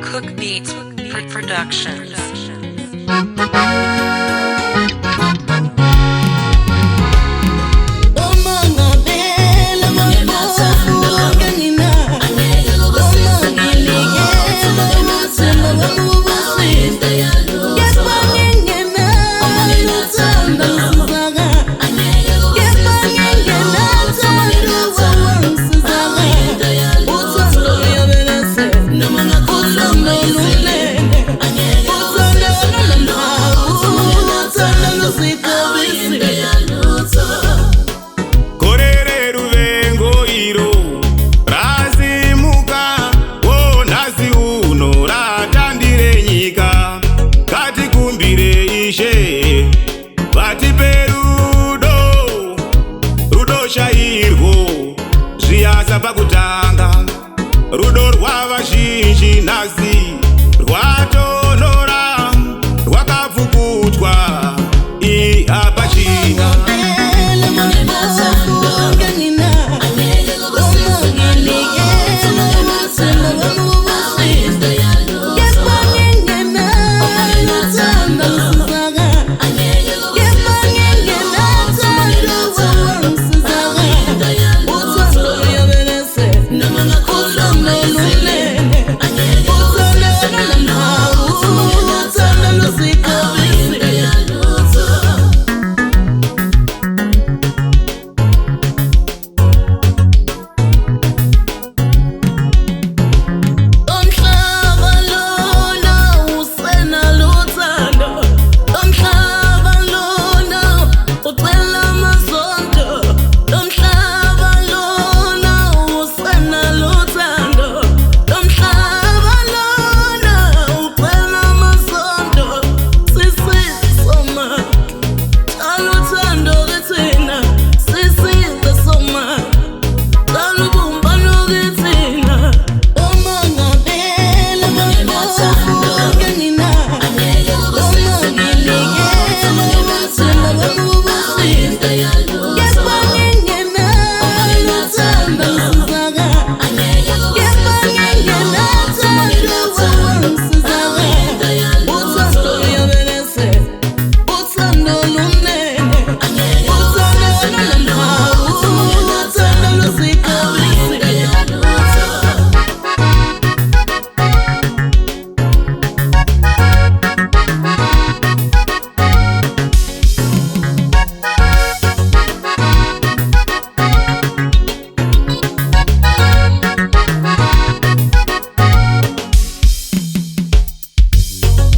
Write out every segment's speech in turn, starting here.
Cook Beats Productions. Pakutanga rudo rwavazhinji nhasi rwatonora rwakavhukutwa apachina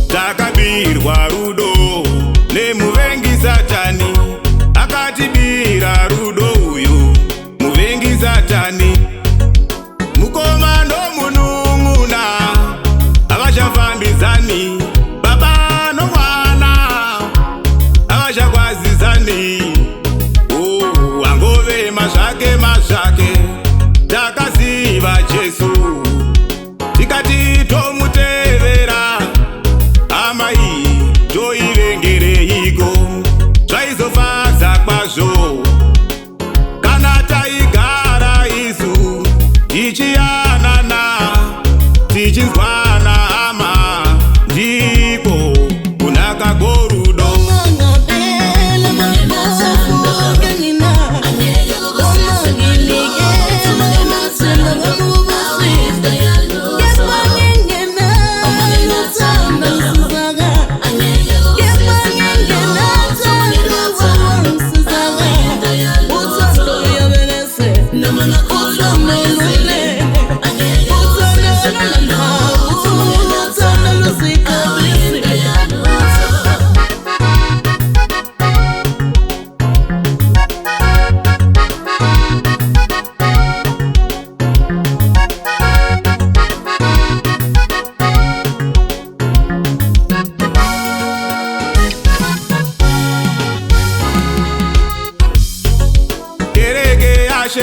takabirwa rudo nemuvengi Satani akatibira rudo uyu muvengi Satani mukoma nomunun'una avachafambidzani baba nomwana avachakwazizani angove mazvake takaziva Jesu tikati tomutevera amai toivengereiko zvaizofadza kwazvo kana taigara isu tichiyanana tichinzwana ama ndiko kunaka kworudo.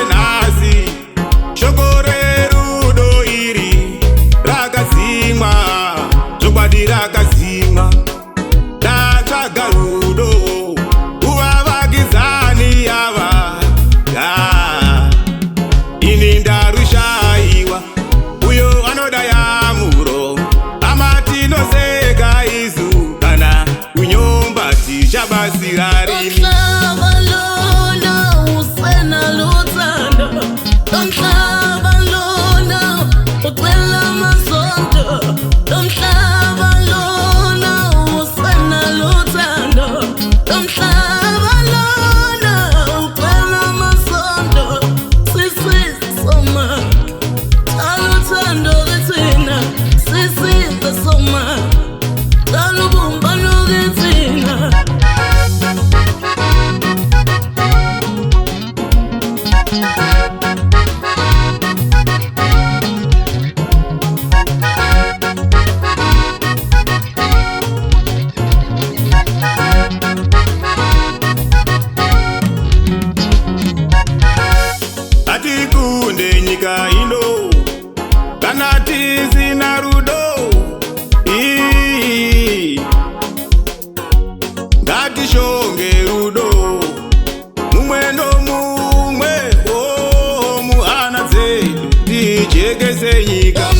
Nasi shokore rudo iri rakazimwa zokwadi rakazimwa tatsvaga rudo kuvavakidzani ava ini ndarushaiwa uyo anoda yamuro kusina basi harini. Atikunde nyika ino kana tisina rudo. Ngatishonge rudo mumwe nomumwe, muhana dzedu tijekese nyika.